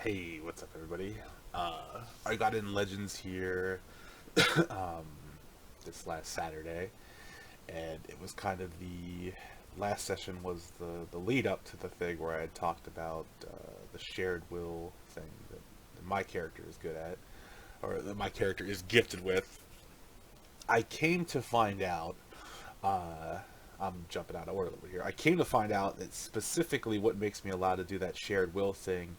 Hey, what's up, everybody? I got in Legends here um, this last Saturday, and it was kind of the last session was the lead up to the thing where I had talked about the shared will thing that my character is good at, or that my character is gifted with. I came to find out. Uh, I'm jumping out of order over here. I came to find out that specifically what makes me allowed to do that shared will thing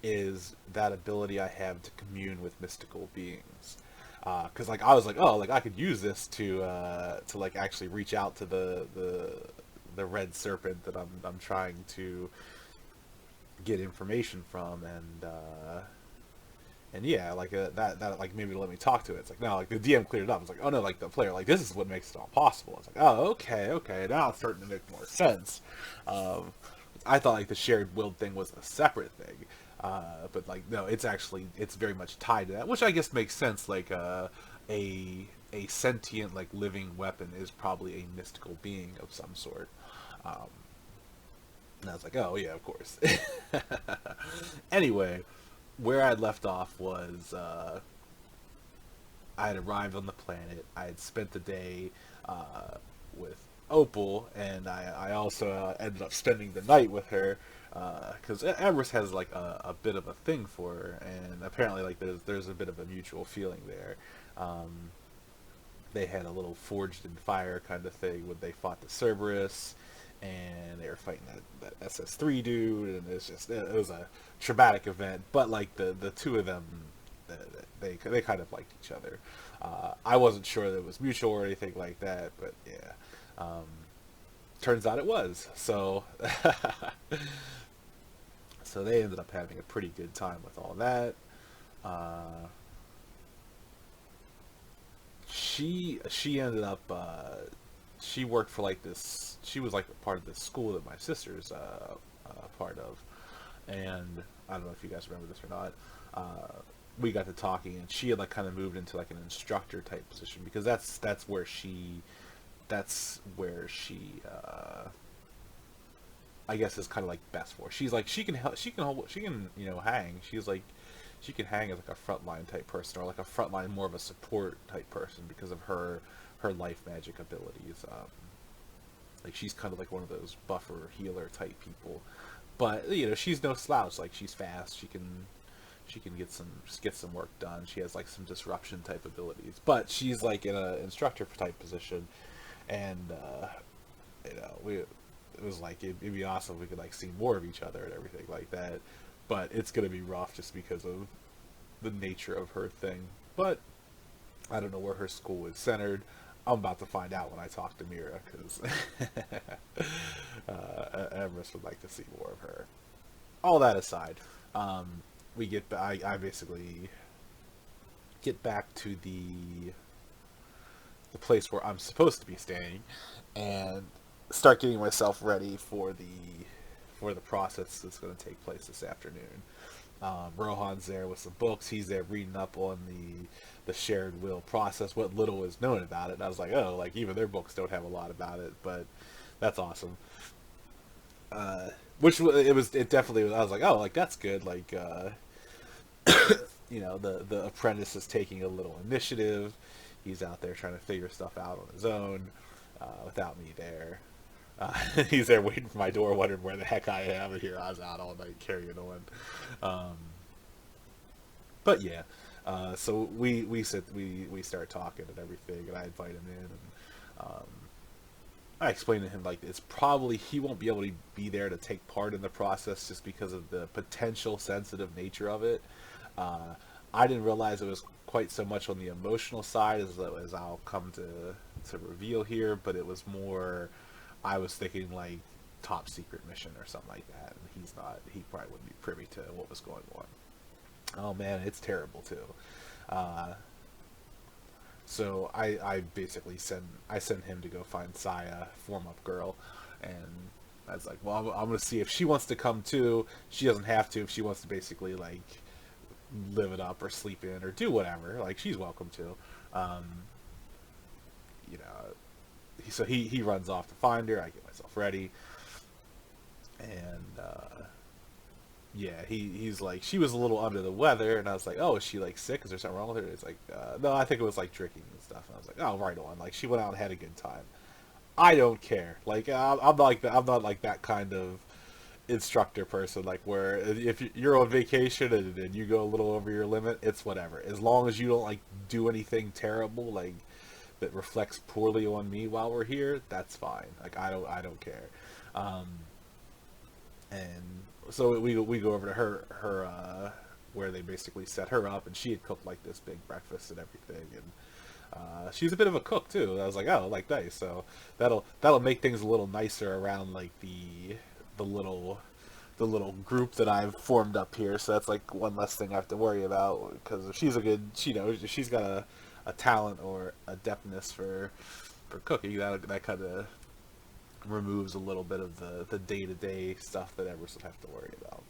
is that ability I have to commune with mystical beings. Because like I was like, oh, like I could use this to like actually reach out to the red serpent that I'm trying to get information from, and yeah, like that like maybe let me talk to it. It's like no, like the DM cleared it up. It's like oh no, like the player like this is what makes it all possible. It's like oh okay, now it's starting to make more sense. Um, I thought like the shared will thing was a separate thing, but like no, it's very much tied to that, which I guess makes sense. Like a sentient like living weapon is probably a mystical being of some sort. Um, and I was like oh yeah, of course. Anyway, where I'd left off was I had arrived on the planet. I had spent the day uh, with Opal, and I also ended up spending the night with her because Everest has like a bit of a thing for her, and apparently like there's a bit of a mutual feeling there. Um, they had a little forged in fire kind of thing when they fought the Cerberus, and they were fighting that SS3 dude, and it was a traumatic event. But like the two of them, they kind of liked each other. I wasn't sure that it was mutual or anything like that, but yeah. Turns out it was. So so they ended up having a pretty good time with all that. Uh, she ended up she worked for like this. She was like part of this school that my sister's part of, and I don't know if you guys remember this or not. We got to talking, and she had like kind of moved into like an instructor type position because that's where she I guess is kind of like best for. She's like she can help, she can hang. She's like she can hang as like a frontline type person or like a frontline more of a support type person because of her life magic abilities. Like she's kind of like one of those buffer healer type people, but she's no slouch. Like she's fast. She can get some work done. She has like some disruption type abilities, but she's like in a instructor type position, and we it was like it'd be awesome if we could like see more of each other and everything like that. But it's gonna be rough just because of the nature of her thing. But I don't know where her school is centered. I'm about to find out when I talk to Mira because Everest would like to see more of her. All that aside, um, I basically get back to the place where I'm supposed to be staying, and start getting myself ready for the process that's going to take place this afternoon. Rohan's there with some books. He's there reading up on the shared will process, what little is known about it. And I was like, oh, like even their books don't have a lot about it, but that's awesome. Which it definitely was. I was like, oh, like that's good. Like the apprentice is taking a little initiative. He's out there trying to figure stuff out on his own without me there. He's there waiting for my door, wondering where the heck I am. And here I was out all night carrying on. Um, but yeah, so we start talking and everything, and I invite him in, and um, I explained to him like it's probably he won't be able to be there to take part in the process just because of the potential sensitive nature of it. Uh, I didn't realize it was quite so much on the emotional side as I'll come to reveal here, but it was more. I was thinking like top secret mission or something like that, and he's not. He probably wouldn't be privy to what was going on. Oh man, it's terrible too. Uh, so I basically send him to go find Saya, form up girl, and I was like, well, I'm gonna see if she wants to come too. She doesn't have to if she wants to basically like live it up or sleep in or do whatever. Like she's welcome to. Um, you know, so he runs off to find her. I get myself ready, and yeah, he's like, she was a little under the weather, and I was like, oh, is she like sick? Is there something wrong with her? It's like, no, I think it was like drinking and stuff. And I was like, oh, right on. Like she went out and had a good time. I don't care. Like I'm not like that. I'm not like that kind of instructor person. Like where if you're on vacation and you go a little over your limit, it's whatever. As long as you don't like do anything terrible, like that reflects poorly on me while we're here, that's fine. Like I don't care. Um, and so we go over to her where they basically set her up, and she had cooked like this big breakfast and everything, and she's a bit of a cook too. I was like, oh, like nice. So that'll make things a little nicer around like the little the little group that I've formed up here. So that's like one less thing I have to worry about, because if she's a good, she knows she's got a talent or adeptness for cooking. That kind of removes a little bit of the day to day stuff that Everest would have to worry about.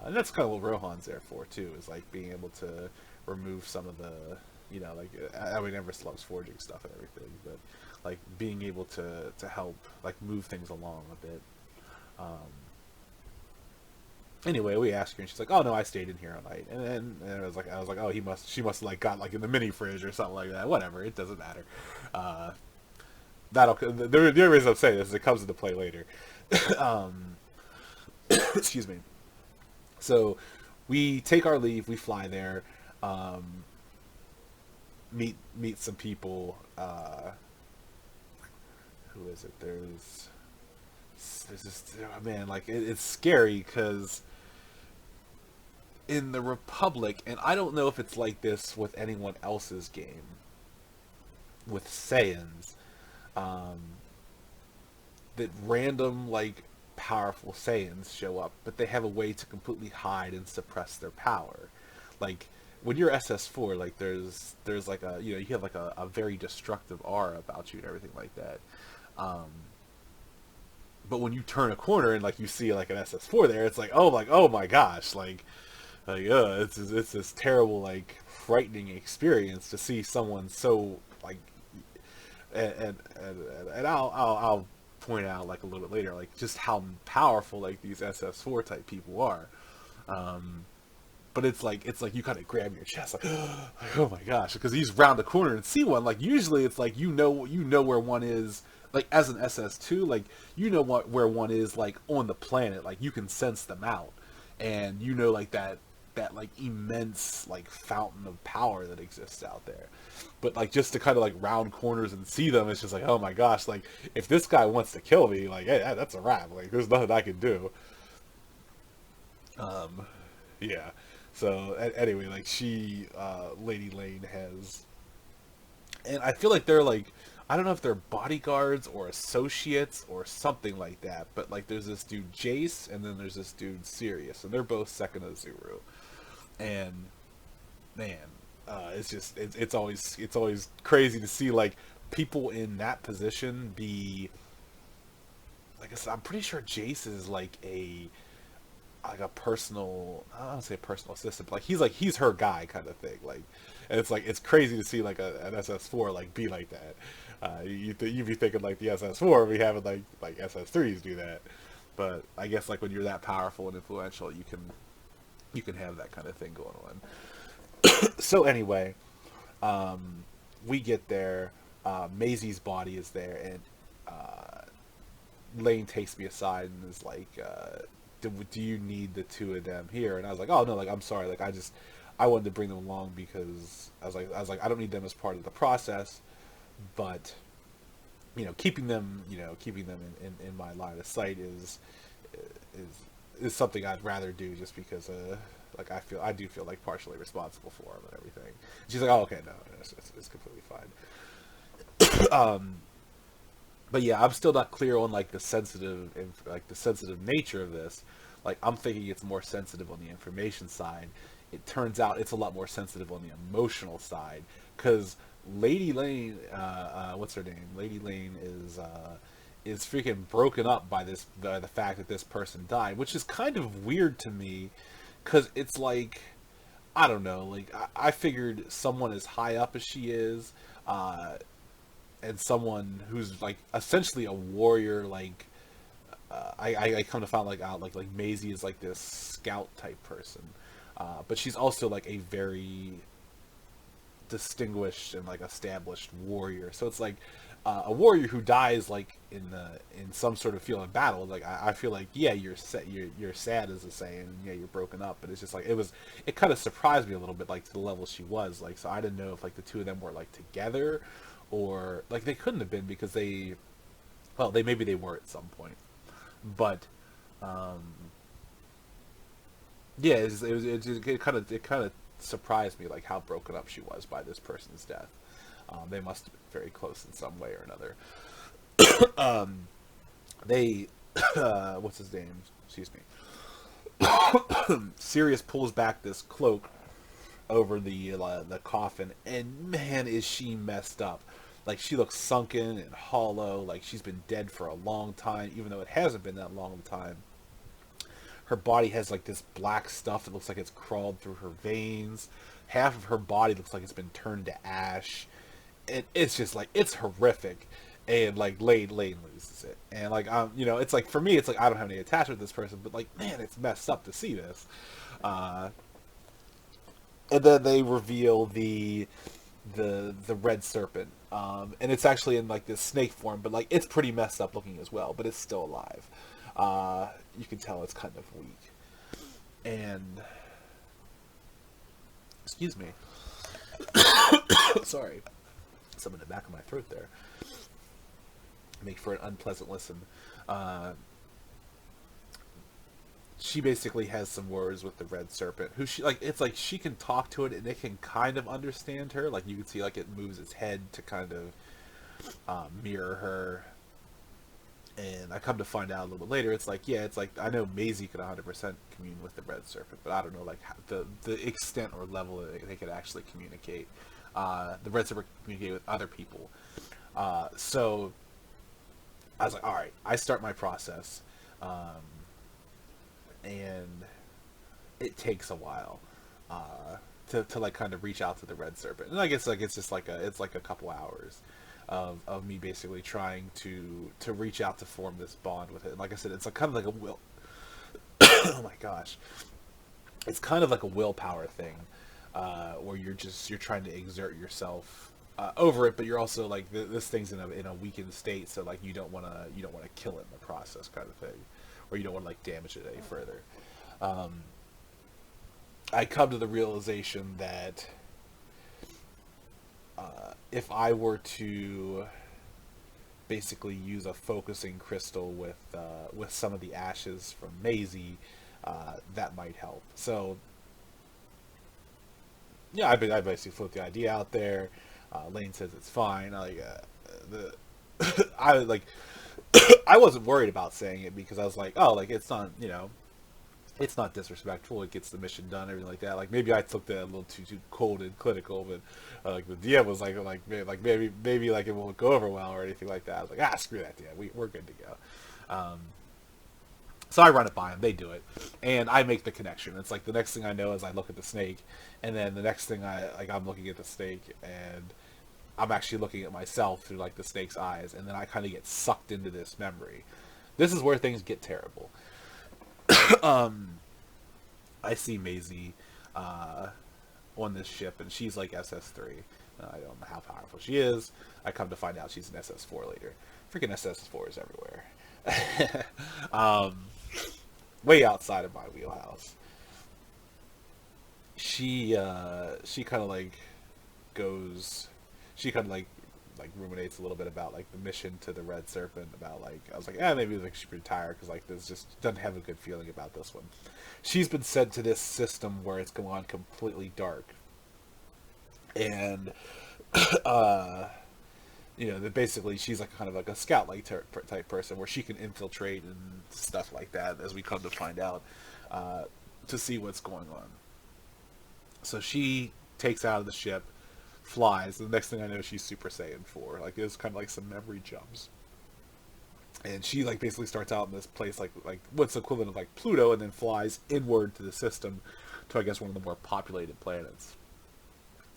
And that's kind of what Rohan's there for too, is like being able to remove some of the, like I mean, Everest loves forging stuff and everything, but like being able to help like move things along a bit. Um, anyway, we asked her, and she's like, "Oh no, I stayed in here all night." And I was like, "Oh, she must have like got like in the mini fridge or something like that." Whatever, it doesn't matter. Uh, the only reason I'm saying this is it comes into play later. um, excuse me. So we take our leave, we fly there, um, meet some people. Who is it? There's this, oh man, like it's scary because in the Republic, and I don't know if it's like this with anyone else's game, with Saiyans, um, that random like powerful Saiyans show up, but they have a way to completely hide and suppress their power. Like when you're SS4, like there's like a, you have like a very destructive aura about you and everything like that. Um, but when you turn a corner and like you see like an SS4 there, it's like oh my gosh, it's this terrible like frightening experience to see someone so like and I'll point out like a little bit later like just how powerful like these SS4 type people are. Um, but it's like you kind of grab your chest like, like oh my gosh, because he's round the corner and see one. Like usually it's like you know where one is, like as an SS2, like where one is like on the planet, like you can sense them out, and like that like immense like fountain of power that exists out there. But like just to kind of like round corners and see them, it's just like oh my gosh, like if this guy wants to kill me, like hey, that's a wrap. Like there's nothing I can do. Um, yeah. So anyway, like Lady Lane has, and I feel like they're like, I don't know if they're bodyguards or associates or something like that, but like there's this dude Jace, and then there's this dude Sirius, and they're both second of Zuru. And man, it's always crazy to see like people in that position be like I said, I'm pretty sure Jace is like a personal, I don't want to say a personal assistant, but like he's her guy kind of thing. Like, and it's like it's crazy to see like an SS4 like be like that. You'd be thinking like the SS4 be having like SS3s do that, but I guess like when you're that powerful and influential, you can have that kind of thing going on. So anyway, we get there. Maisie's body is there, and Lane takes me aside and is like, do you need the two of them here? And I was like, oh no, like I'm sorry, like I wanted to bring them along because I was like I don't need them as part of the process, but keeping them in my line of sight is something I'd rather do just because like I do feel like partially responsible for them and everything. She's like, oh okay, no, it's completely fine. But yeah, I'm still not clear on like the sensitive nature of this. Like I'm thinking it's more sensitive on the information side. It turns out it's a lot more sensitive on the emotional side because Lady Lane, what's her name? Lady Lane is freaking broken up by the fact that this person died, which is kind of weird to me because it's like I don't know, like I figured someone as high up as she is. And someone who's like essentially a warrior, like I come to find like out like Maisie is like this scout type person, but she's also like a very distinguished and like established warrior. So it's like a warrior who dies like in some sort of field of battle. Like I feel like yeah, you're sad as a saying, and yeah, you're broken up. But it's just like it kind of surprised me a little bit, like to the level she was. Like so I didn't know if like the two of them were like together, or like they couldn't have been because they maybe they were at some point, but um, yeah, it kind of surprised me like how broken up she was by this person's death. They must have been very close in some way or another. They what's his name? Excuse me. Sirius pulls back this cloak over the coffin, and man, is she messed up. Like she looks sunken and hollow, like she's been dead for a long time, even though it hasn't been that long a time. Her body has like this black stuff that looks like it's crawled through her veins. Half of her body looks like it's been turned to ash. It's just like it's horrific. And like Lane loses it, and like it's like for me, it's like I don't have any attachment to this person, but like man, it's messed up to see this. Uh, and then they reveal the red serpent, and it's actually in like this snake form, but like it's pretty messed up looking as well, but it's still alive. You can tell it's kind of weak, and excuse me, sorry, some in the back of my throat there. Make for an unpleasant listen. Uh, she basically has some words with the red serpent, who she like. It's like she can talk to it, and it can kind of understand her. Like you can see, like it moves its head to kind of mirror her. And I come to find out a little bit later, it's like yeah, it's like I know Maisie could 100% commune with the red serpent, but I don't know like how, the extent or level that they could actually communicate. The red serpent communicate with other people, so I was like, all right, I start my process, and it takes a while to like kind of reach out to the red serpent, and I guess like it's just like it's like a couple hours of me basically trying to reach out to form this bond with it. And like I said, it's like kind of like a will. Oh my gosh, it's kind of like a willpower thing, where you're trying to exert yourself over it, but you're also like this thing's in a weakened state, so like you don't want to kill it in the process, kind of thing, or you don't want to like damage it any further. I come to the realization that if I were to basically use a focusing crystal with some of the ashes from Maisie, that might help. So yeah, I basically float the idea out there. Lane says it's fine. The I like I wasn't worried about saying it because I was like, oh, like it's not it's not disrespectful. It gets the mission done, everything like that. Like maybe I took that a little too cold and clinical, but like the DM was like maybe like it won't go over well or anything like that. I was like screw that DM. We're good to go. So I run it by them. They do it, and I make the connection. It's like the next thing I know is I look at the snake, and then the next thing I'm looking at the snake, and I'm actually looking at myself through like the snake's eyes, and then I kind of get sucked into this memory. This is where things get terrible. I see Maisie on this ship, and she's like SS3. I don't know how powerful she is. I come to find out she's an SS4 later. Freaking SS4s everywhere. Way outside of my wheelhouse. She kind of like goes. She kind of like ruminates a little bit about like the mission to the Red Serpent. About like I was like, maybe like she should retire because like this just doesn't have a good feeling about this one. She's been sent to this system where it's gone completely dark, and that basically she's like kind of like a scout like type person where she can infiltrate and stuff like that. As we come to find out, to see what's going on. So she takes out of the ship, flies. The next thing I know, she's Super Saiyan 4. Like, it was kind of like some memory jumps. And she, like, basically starts out in this place, like what's the equivalent of, like, Pluto, and then flies inward to the system to, I guess, one of the more populated planets.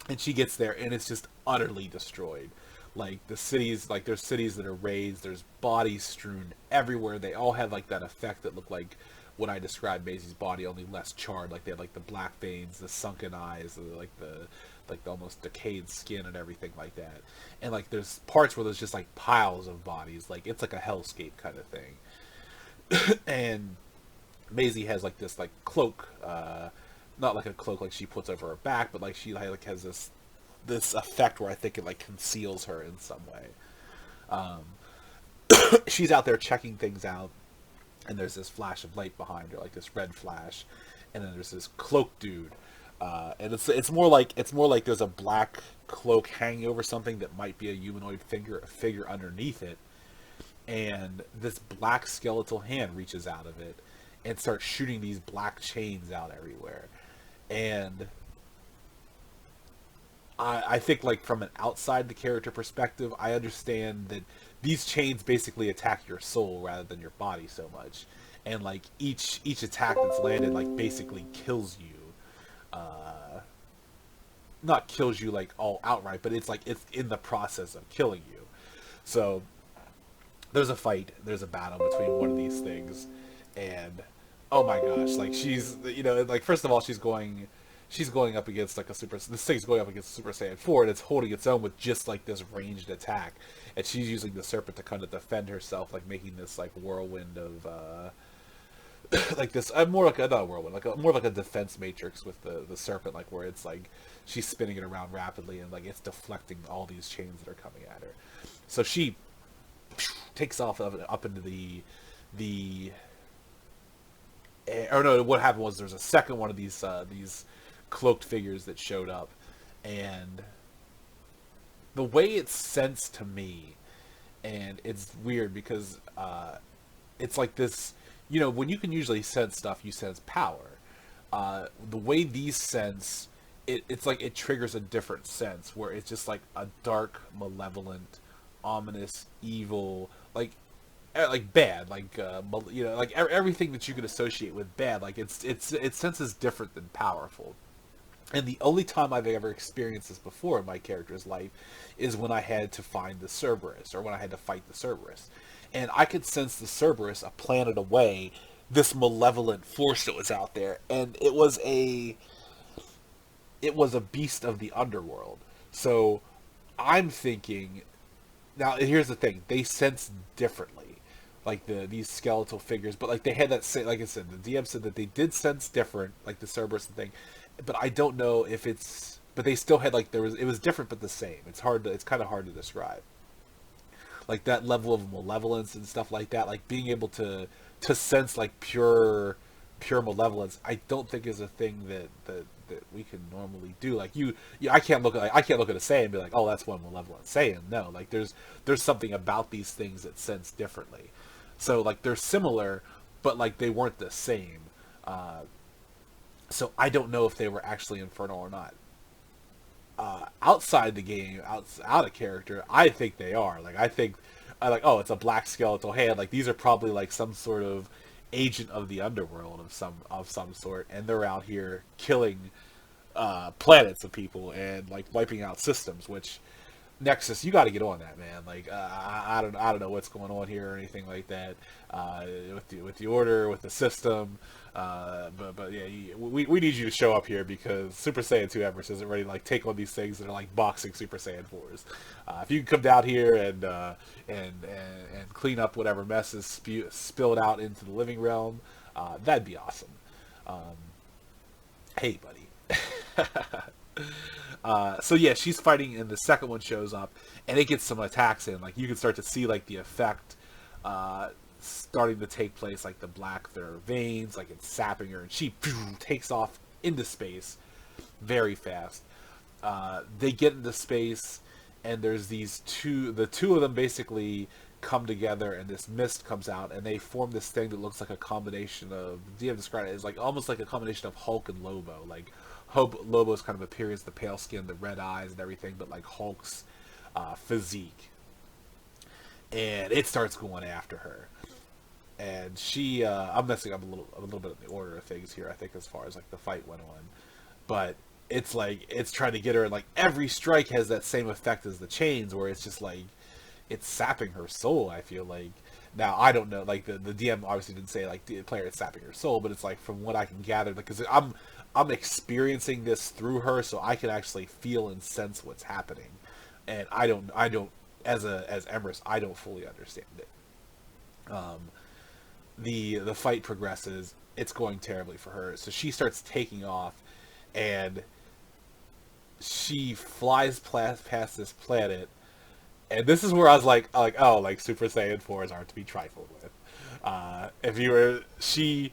And she gets there, and it's just utterly destroyed. Like the cities, like there's cities that are razed. There's bodies strewn everywhere. They all have like that effect that looked like what I described Maisie's body, only less charred. Like they had like the black veins, the sunken eyes, the almost decayed skin and everything like that. And like there's parts where there's just like piles of bodies. Like it's like a hellscape kind of thing. And Maisie has like this like cloak, not like a cloak like she puts over her back, but like she like has this effect where I think it like conceals her in some way. Um, she's out there checking things out, and there's this flash of light behind her, like this red flash, and then there's this cloak dude, and it's more like there's a black cloak hanging over something that might be a humanoid figure underneath it, and this black skeletal hand reaches out of it and starts shooting these black chains out everywhere, and I think like from an outside the character perspective, I understand that these chains basically attack your soul rather than your body so much, and like each attack that's landed like basically kills you, not kills you like all outright, but it's like it's in the process of killing you. So there's a fight, there's a battle between one of these things, and oh my gosh, like she's like first of all she's going up against like this thing's going up against Super Saiyan 4, and it's holding its own with just like this ranged attack, and she's using the serpent to kind of defend herself, like making this like whirlwind of like this more like not a whirlwind, like more like a defense matrix with the serpent, like where it's like she's spinning it around rapidly and like it's deflecting all these chains that are coming at her. So she takes off up into the or no, what happened was there's a second one of these cloaked figures that showed up, and the way it's sensed to me, and it's weird because it's like this, when you can usually sense stuff, you sense power. The way these sense, it's like it triggers a different sense where it's just like a dark, malevolent, ominous, evil, like bad, like everything that you could associate with bad. Like it senses different than powerful. And the only time I've ever experienced this before in my character's life is when I had to find the Cerberus, or when I had to fight the Cerberus. And I could sense the Cerberus a planet away, this malevolent force that was out there, and it was a beast of the underworld. So I'm thinking, now here's the thing, they sense differently. Like these skeletal figures, but like they had that like I said, the DM said that they did sense different, like the Cerberus thing, but I don't know if it's, but they still had like it was different but the same. It's kind of hard to describe. Like that level of malevolence and stuff like that, like being able to sense like pure malevolence, I don't think is a thing that we can normally do. Like I can't look at a Saiyan and be like, oh, that's one malevolent Saiyan. No, like there's something about these things that sense differently. So like they're similar, but like they weren't the same. So I don't know if they were actually infernal or not. Outside the game, out of character, I think they are. Like I think, oh, it's a black skeletal hand. Like these are probably like some sort of agent of the underworld of some sort, and they're out here killing planets of people and like wiping out systems. Which Nexus, you got to get on that, man. Like I don't know what's going on here or anything like that with the order, with the system. But yeah, we need you to show up here because Super Saiyan 2 Everest isn't ready to like take on these things that are like boxing Super Saiyan 4s. If you can come down here and clean up whatever mess is spilled out into the living realm, that'd be awesome. Um, hey, buddy. So yeah, she's fighting, and the second one shows up, and it gets some attacks in. Like you can start to see like the effect starting to take place, like the black their veins, like it's sapping her, and she takes off into space very fast. They get into space, and there's the two of them basically come together, and this mist comes out, and they form this thing that looks like a combination of, DM described it as like almost like a combination of Hulk and Lobo. Like Lobo's kind of appearance, the pale skin, the red eyes, and everything, but like Hulk's physique. And it starts going after her, and she I'm messing up a little bit of the order of things here, I think, as far as like the fight went on, but it's like it's trying to get her. Like every strike has that same effect as the chains, where it's just like it's sapping her soul. I feel like now I don't know. Like the DM obviously didn't say like the player is sapping her soul, but it's like from what I can gather, because I'm experiencing this through her, so I can actually feel and sense what's happening, and I don't as Emrys I don't fully understand it. The fight progresses. It's going terribly for her, so she starts taking off, and she flies past this planet. And this is where I was like, oh, like Super Saiyan 4s aren't to be trifled with. If you were, she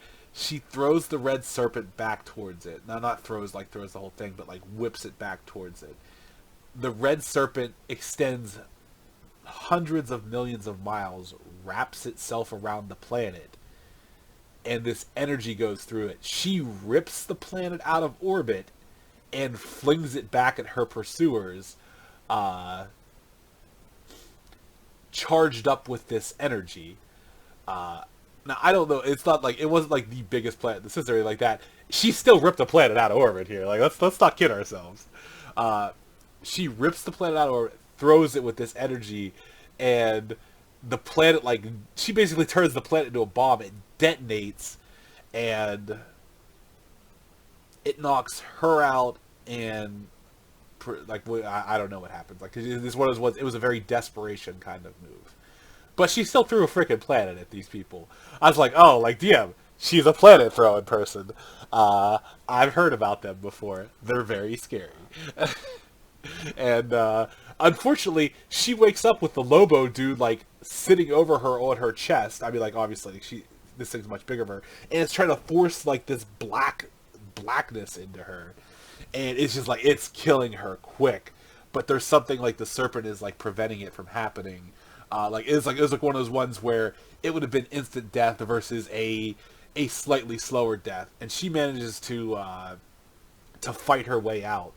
throws the red serpent back towards it. Now, not throws the whole thing, but like whips it back towards it. The red serpent extends hundreds of millions of miles, wraps itself around the planet, and this energy goes through it. She rips the planet out of orbit and flings it back at her pursuers. Charged up with this energy. Now I don't know. It's not like it wasn't like the biggest planet necessarily like that. She still ripped the planet out of orbit here. Like let's not kid ourselves. She rips the planet out of orbit, throws it with this energy, and the planet like she basically turns the planet into a bomb. It detonates, and it knocks her out and like I don't know what happens. Like this one was it was a very desperation kind of move, but she still threw a freaking planet at these people. I was like, oh, like DM, she's a planet throwing person. I've heard about them before. They're very scary, and unfortunately, she wakes up with the Lobo dude like sitting over her on her chest. I mean, like obviously this thing's much bigger than her, and it's trying to force like this blackness into her. And it's just like it's killing her quick, but there's something like the serpent is like preventing it from happening. Like it was like one of those ones where it would have been instant death versus a slightly slower death, and she manages to fight her way out,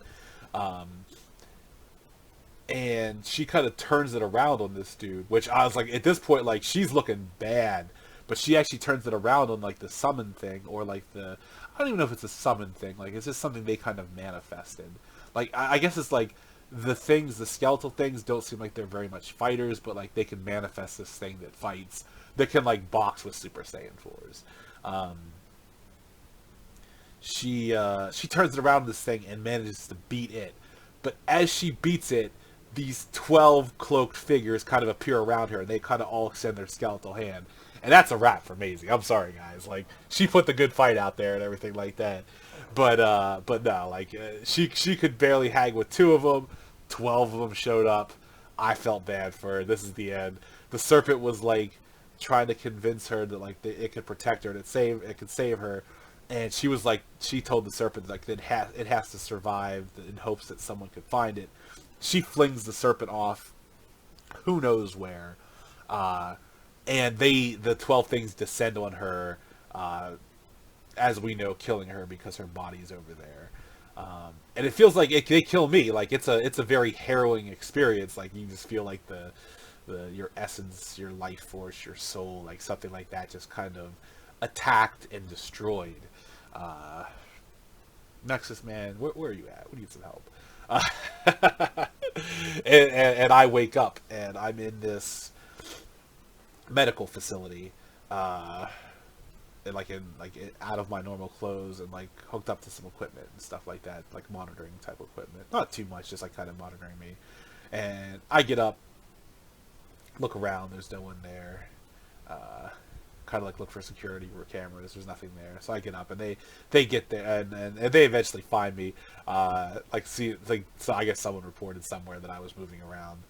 and she kind of turns it around on this dude. Which I was like, at this point, like she's looking bad, but she actually turns it around on like the summon thing or like the I don't even know if it's a summon thing. Like, it's just something they kind of manifested. Like, I guess it's like the skeletal things don't seem like they're very much fighters, but like they can manifest this thing that fights, that can like box with Super Saiyan 4s. She turns it around this thing and manages to beat it. But as she beats it, these 12 cloaked figures kind of appear around her, and they kind of all extend their skeletal hand. And that's a wrap for Maisie. I'm sorry, guys. Like, she put the good fight out there and everything like that. But no, like, she could barely hang with 2 of them. 12 of them showed up. I felt bad for her. This is the end. The serpent was, like, trying to convince her that, like, it could protect her and it could save her. And she was like, she told the serpent, like, that it has to survive in hopes that someone could find it. She flings the serpent off, who knows where. And the 12 things descend on her, as we know, killing her because her body's over there. And it feels like they kill me. Like it's a very harrowing experience. Like you just feel like your essence, your life force, your soul, like something like that, just kind of attacked and destroyed. Nexus, man, where are you at? We need some help. And I wake up and I'm in this medical facility, and out of my normal clothes and like hooked up to some equipment and stuff like that, like monitoring type equipment. Not too much, just like kind of monitoring me. And I get up, look around. There's no one there. Kind of like look for security or cameras. There's nothing there. So I get up and they get there and they eventually find me. So I guess someone reported somewhere that I was moving around.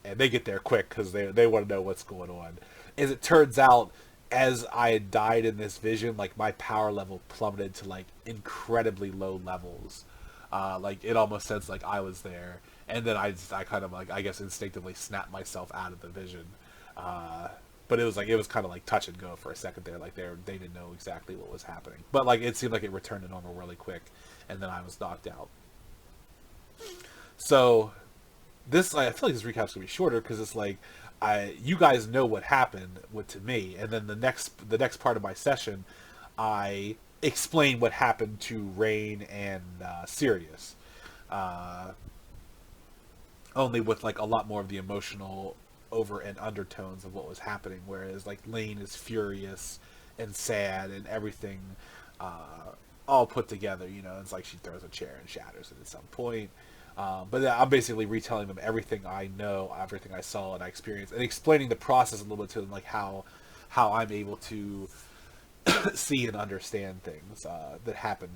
And they get there quick because they want to know what's going on. As it turns out, as I had died in this vision, like my power level plummeted to like incredibly low levels. Like it almost sounds like I was there, and then I kind of like I guess instinctively snapped myself out of the vision. But it was kind of like touch and go for a second there. Like they didn't know exactly what was happening, but like it seemed like it returned to normal really quick, and then I was knocked out. So this I feel like this recap's gonna be shorter because it's like you guys know what happened to me, and then the next part of my session, I explain what happened to Rain and Sirius. Uh, Only with like a lot more of the emotional over and undertones of what was happening, whereas like Lane is furious and sad and everything all put together. You know, it's like she throws a chair and shatters it at some point. But yeah, I'm basically retelling them everything I know, everything I saw and I experienced, and explaining the process a little bit to them, like how I'm able to see and understand things that happen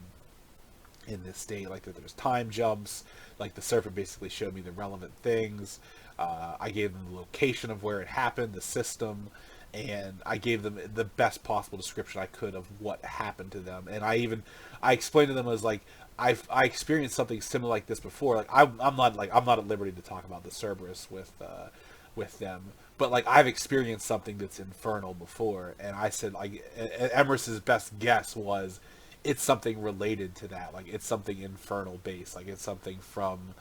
in this state. Like that there's time jumps. Like the serpent basically showed me the relevant things. I gave them the location of where it happened, the system, and I gave them the best possible description I could of what happened to them. And I explained to them as like I experienced something similar like this before. Like I'm not at liberty to talk about the Cerberus with them, but like I've experienced something that's infernal before, and I said like Emers's best guess was it's something related to that. Like it's something infernal based. Like it's something from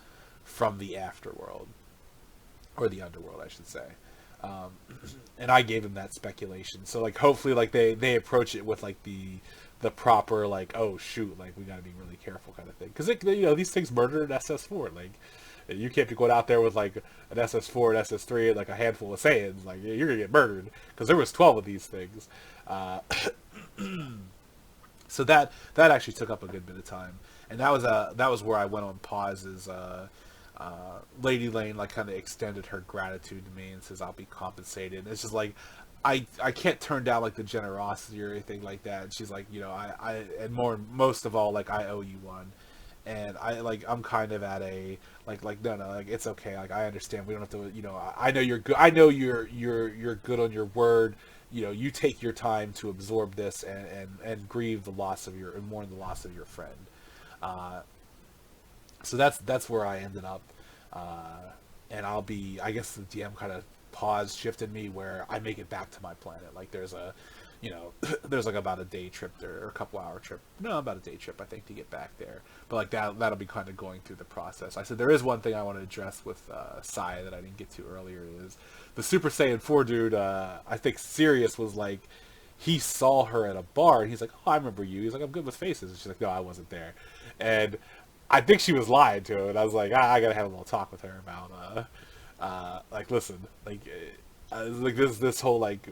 the afterworld or the underworld, I should say. Um, and I gave him that speculation. So like hopefully like they approach it with like the proper like, oh shoot, like we got to be really careful kind of thing, because you know these things murdered an SS4. Like you can't be going out there with like an SS4 and SS3 and like a handful of Saiyans. Like you're gonna get murdered, because there was 12 of these things. So that actually took up a good bit of time, and that was where I went on pause. Is Lady Lane like kind of extended her gratitude to me and says I'll be compensated. And it's just like I can't turn down like the generosity or anything like that. And she's like, you know, I and most of all, like I owe you one. And I'm kind of at a like no like it's okay, like I understand, we don't have to, you know, I know you're good, I know you're good on your word, you know, you take your time to absorb this and grieve the loss of your and mourn the loss of your friend. So that's where I ended up, and I guess the DM kind of shifted me where I make it back to my planet. Like there's a, you know, there's like about a day trip there, or a couple hour trip. No, about a day trip, I think, to get back there. But like that'll be kind of going through the process. I said there is one thing I want to address with Sai that I didn't get to earlier, is the Super Saiyan 4 dude. I think Sirius was like, he saw her at a bar and he's like, oh, I remember you. He's like, I'm good with faces. And she's like, no, I wasn't there. And I think she was lying to him. And I was like, I gotta have a little talk with her about like, listen, like this whole like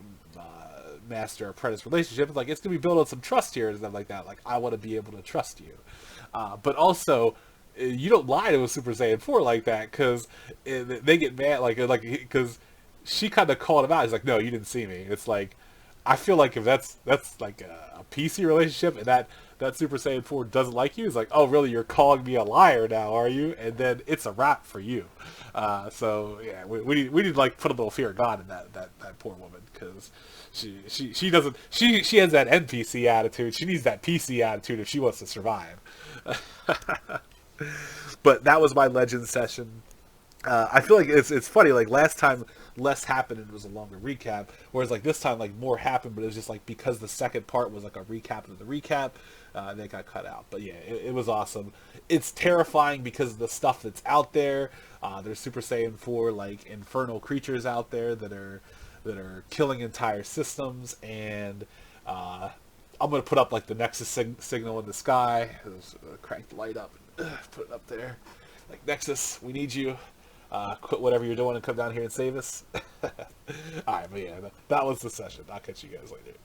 master apprentice relationship is like, it's gonna be built on some trust here and stuff like that. Like I want to be able to trust you, but also you don't lie to a Super Saiyan 4 like that, because they get mad, like because she kind of called him out. He's like, no, you didn't see me. It's like, I feel like if that's like a PC relationship, and that Super Saiyan 4 doesn't like you, it's like, oh really, you're calling me a liar now, are you? And then it's a wrap for you. So yeah, we need to like put a little fear of God in that poor woman, because she doesn't, she has that NPC attitude. She needs that PC attitude if she wants to survive. But that was my Legend session. I feel like it's funny. Like last time, less happened and it was a longer recap. Whereas like this time, like more happened, but it was just like because the second part was like a recap of the recap, they got cut out. But yeah, it was awesome. It's terrifying because of the stuff that's out there. There's Super Saiyan 4 like infernal creatures out there that are killing entire systems, and I'm gonna put up like the Nexus signal in the sky. Crank the light up, and put it up there. Like, Nexus, we need you. Quit whatever you're doing and come down here and save us. Alright, but yeah, that was the session. I'll catch you guys later.